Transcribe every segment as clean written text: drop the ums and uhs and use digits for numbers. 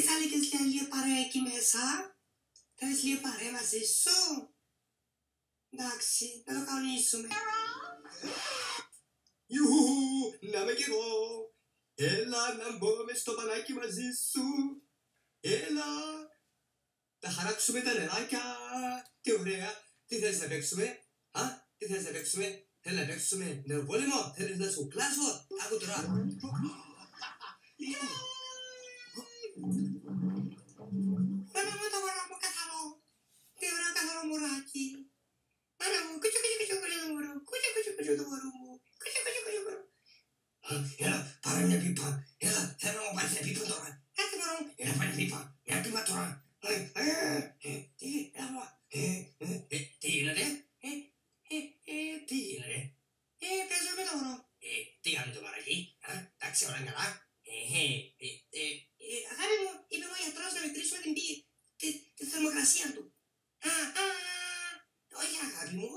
Δεν θα έλεγες λίγη παρέα εκεί μέσα? Θέλεις λίγη παρέα μαζί σου? Εντάξει, να το κανονίσουμε. Ιουχου, να είμαι κι εγώ. Έλα να μπω μες στο πανάκι μαζί σου. Έλα. Να χαράξουμε τα νεράκια. Τι ωραία. Τι θέλεις να παίξουμε? Τι θέλεις να παίξουμε? Θέλεις να παίξουμε νεροπόλεμο? Θέλεις να σου κλάσω? Άκου τώρα. Μάνα μου, το μωρό μου καθαρό. Τι ωραίο καθαρό μωράκι. Μάνα μου, κουτσου κουτσου κουτσου κουτσου το μωρό. Κουτσου κουτσου κουτσου το μωρό μου. Κουτσου κουτσου κουτσου κουτσου. Έλα, πάρε μια πίπα. Έλα, θέλω να μου πάρεις μια πίπα τώρα. Κάτσε μωρό μου. Έλα, πάρε πίπα. Μια πίπα τώρα. Τι γίνεται? Τι γίνεται? Παίζω με το μωρό. Τι κάνει το μαράκι? Εντάξει, όλα καλά. Αγάπη μου, είπε ο γιατρός να μετρήσουμε τη θερμοκρασία του. Όχι, αγάπη μου.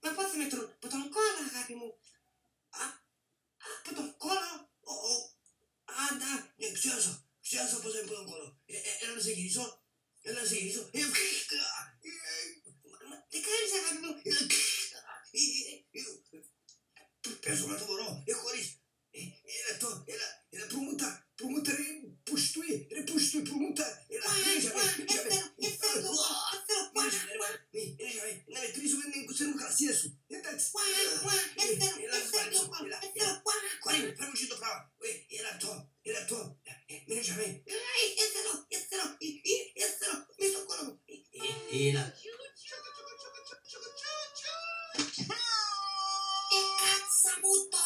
Μα πότε θα μετρούν? Από τον κόλλο, αγάπη μου. Από τον κόλλο. Ναι, ξέχασα πως είναι από τον κόλλο. Έλα να σε γυρίσω. Έλα να σε γυρίσω. Τι κάνεις, αγάπη μου? Παίζω με το μωρό. Χωρίς. Έλα, προμούτα ρε, πουστούι, προμούτα. Έλα, να μετρήσουμε την θερμοκρασία σου. Εντάξει. Κορί, φέρνω και το πράγμα. Ένα λεπτό. Μείνε. Θέλω, μες στον κόλλο μου. Έλα. Κάτσα μου το.